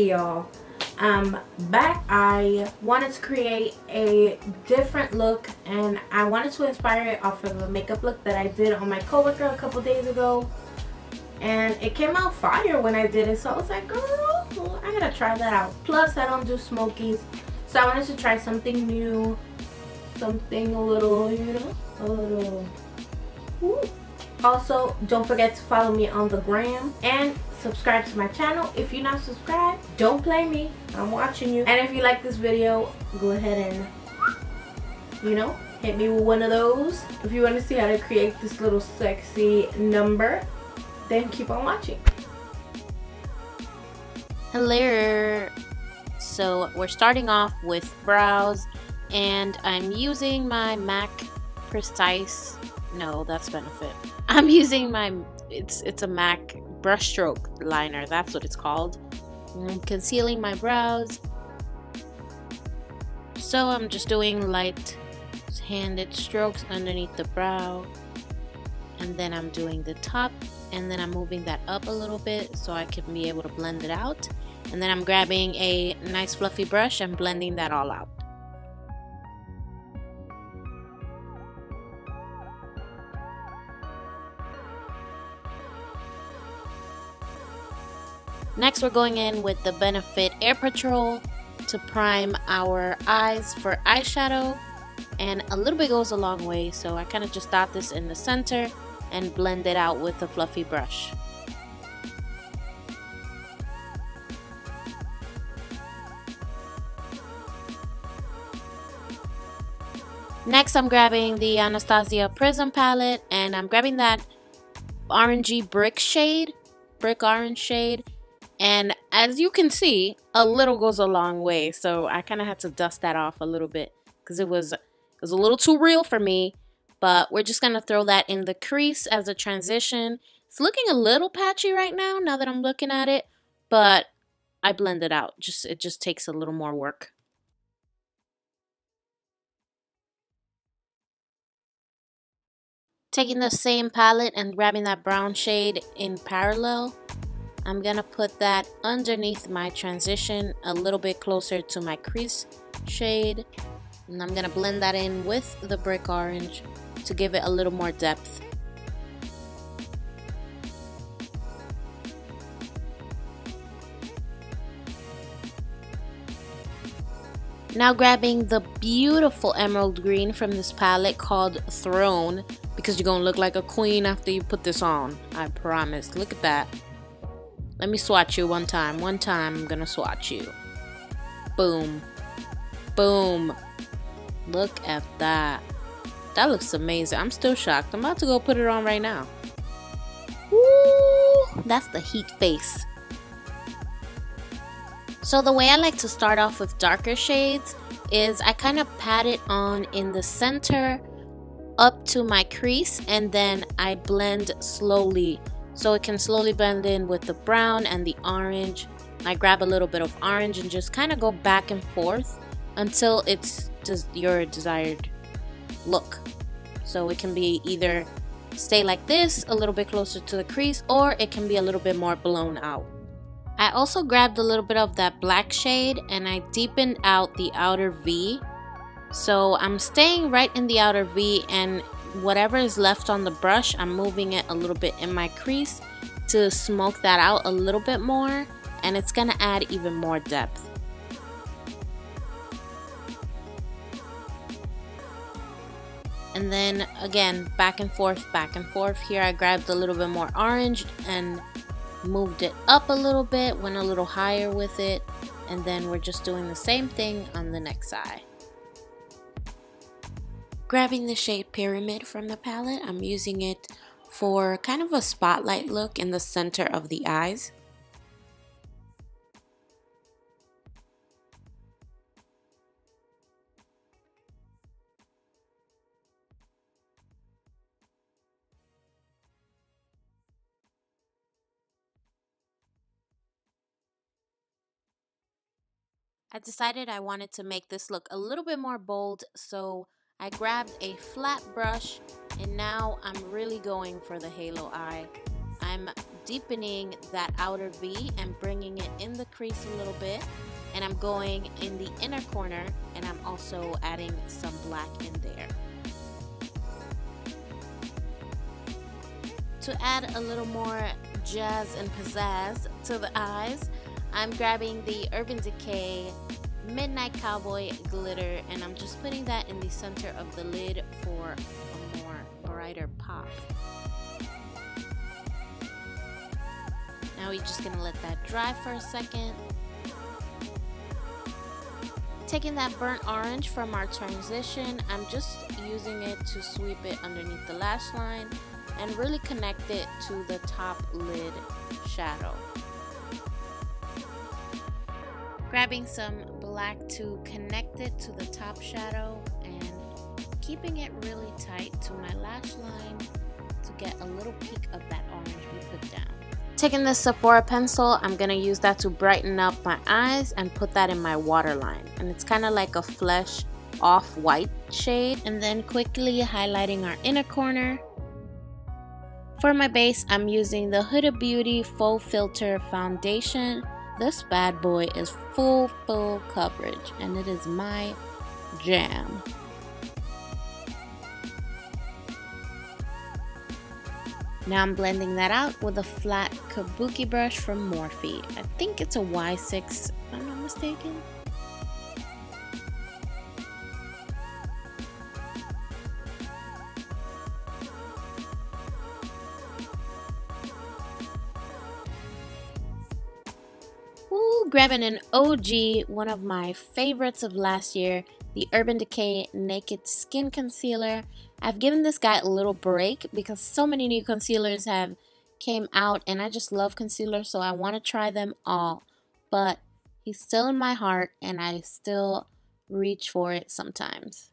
Hey y'all, I'm back. I wanted to create a different look and I wanted to inspire it off of a makeup look that I did on my coworker a couple days ago, and it came out fire when I did it, so I was like, girl, I gotta try that out. Plus I don't do smokies, so I wanted to try something new, something a little, you know, a little woo. Also, don't forget to follow me on the gram and subscribe to my channel. If you're not subscribed, don't play me, I'm watching you. And if you like this video, go ahead and, you know, hit me with one of those. If you want to see how to create this little sexy number, then keep on watching. Hello. So we're starting off with brows, and I'm using my MAC Precise, no, that's Benefit. I'm using my, it's a MAC brushstroke liner, that's what it's called. I'm concealing my brows. So I'm just doing light handed strokes underneath the brow, and then I'm doing the top, and then I'm moving that up a little bit so I can be able to blend it out, and then I'm grabbing a nice fluffy brush and blending that all out. Next, we're going in with the Benefit Air Patrol to prime our eyes for eyeshadow, and a little bit goes a long way, so I kind of just dot this in the center and blend it out with a fluffy brush. Next, I'm grabbing the Anastasia Prism palette, and I'm grabbing that orangey brick orange shade. And as you can see, a little goes a long way, so I kind of had to dust that off a little bit because it was a little too real for me. But we're just gonna throw that in the crease as a transition. It's looking a little patchy right now that I'm looking at it, but I blend it out. It just takes a little more work. Taking the same palette and grabbing that brown shade in parallel, I'm gonna put that underneath my transition a little bit closer to my crease shade, and I'm gonna blend that in with the brick orange to give it a little more depth. Now grabbing the beautiful emerald green from this palette called Throne, because you're gonna look like a queen after you put this on, I promise. Look at that. Let me swatch you one time. I'm gonna swatch you. Boom. Boom. Look at that. That looks amazing. I'm still shocked. I'm about to go put it on right now. Woo! That's the heat face. So the way I like to start off with darker shades is I kind of pat it on in the center up to my crease, and then I blend slowly. So it can slowly blend in with the brown and the orange. I grab a little bit of orange and just kind of go back and forth until it's just your desired look. So it can be either stay like this, a little bit closer to the crease, or it can be a little bit more blown out. I also grabbed a little bit of that black shade and I deepened out the outer V. So I'm staying right in the outer V, and whatever is left on the brush, I'm moving it a little bit in my crease to smoke that out a little bit more, and it's gonna add even more depth. And then again, back and forth, back and forth. Here I grabbed a little bit more orange and moved it up a little bit, went a little higher with it, and then we're just doing the same thing on the next eye. Grabbing the shade Pyramid from the palette, I'm using it for kind of a spotlight look in the center of the eyes. I decided I wanted to make this look a little bit more bold, so I grabbed a flat brush, and now I'm really going for the halo eye. I'm deepening that outer V and bringing it in the crease a little bit. And I'm going in the inner corner, and I'm also adding some black in there. To add a little more jazz and pizzazz to the eyes, I'm grabbing the Urban Decay Midnight Cowboy glitter, and I'm just putting that in the center of the lid for a more brighter pop. Now we're just gonna let that dry for a second. Taking that burnt orange from our transition, I'm just using it to sweep it underneath the lash line and really connect it to the top lid shadow. Grabbing some black to connect it to the top shadow and keeping it really tight to my lash line to get a little peek of that orange we put down. Taking this Sephora pencil, I'm going to use that to brighten up my eyes and put that in my waterline. And it's kind of like a flesh off-white shade. And then quickly highlighting our inner corner. For my base, I'm using the Huda Beauty Faux Filter Foundation. This bad boy is full coverage, and it is my jam. Now I'm blending that out with a flat kabuki brush from Morphe. I think it's a Y6, if I'm not mistaken. Ooh, grabbing an OG, one of my favorites of last year, the Urban Decay Naked Skin Concealer. I've given this guy a little break because so many new concealers have came out, and I just love concealer, so I want to try them all. But he's still in my heart, and I still reach for it sometimes.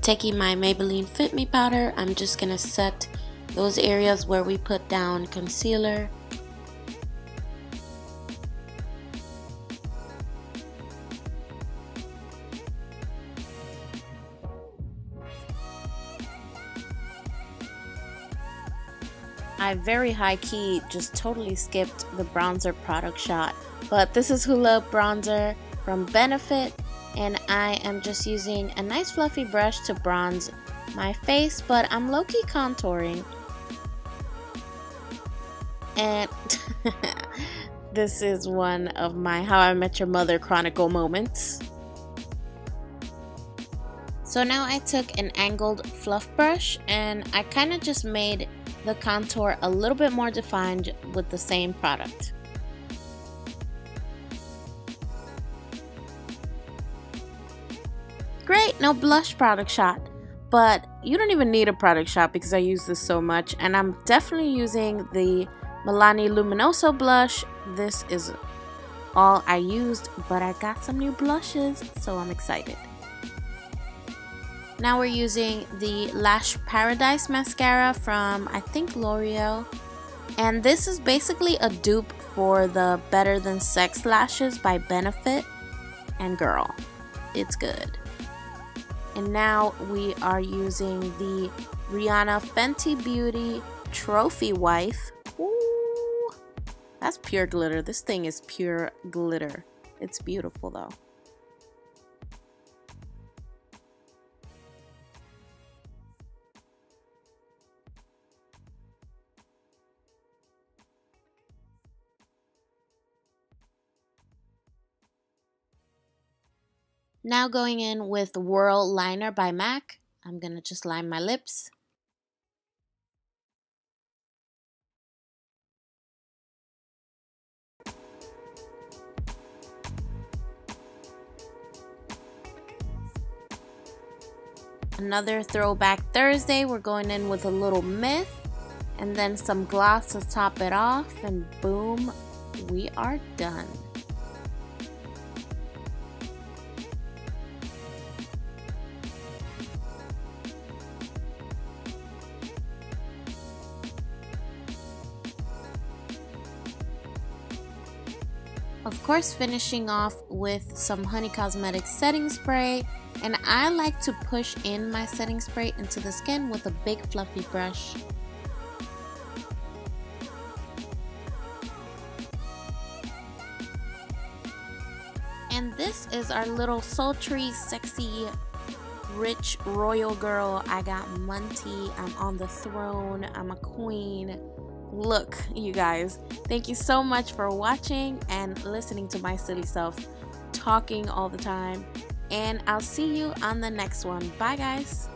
Taking my Maybelline Fit Me powder, I'm just going to set those areas where we put down concealer. I very high key just totally skipped the bronzer product shot, but this is Hoola bronzer from Benefit. And I am just using a nice fluffy brush to bronze my face, but I'm low-key contouring. And this is one of my How I Met Your Mother Chronicle moments. So now I took an angled fluff brush and I kind of just made the contour a little bit more defined with the same product. Great, no blush product shot, but you don't even need a product shot because I use this so much, and I'm definitely using the Milani Luminoso blush. This is all I used, but I got some new blushes, so I'm excited. Now we're using the Lash Paradise mascara from, I think, L'Oreal, and this is basically a dupe for the Better Than Sex lashes by Benefit, and girl, it's good. And now we are using the Rihanna Fenty Beauty Trophy Wife. Ooh, that's pure glitter. This thing is pure glitter. It's beautiful though. Now going in with Whirl Liner by MAC, I'm going to just line my lips. Another Throwback Thursday, we're going in with a little Myth and then some gloss to top it off, and boom, we are done. Of course, finishing off with some Honey Cosmetics setting spray, and I like to push in my setting spray into the skin with a big fluffy brush. And this is our little sultry, sexy, rich royal girl. I got Munty, I'm on the throne, I'm a queen. Look, you guys, thank you so much for watching and listening to my silly self talking all the time, and I'll see you on the next one. Bye guys.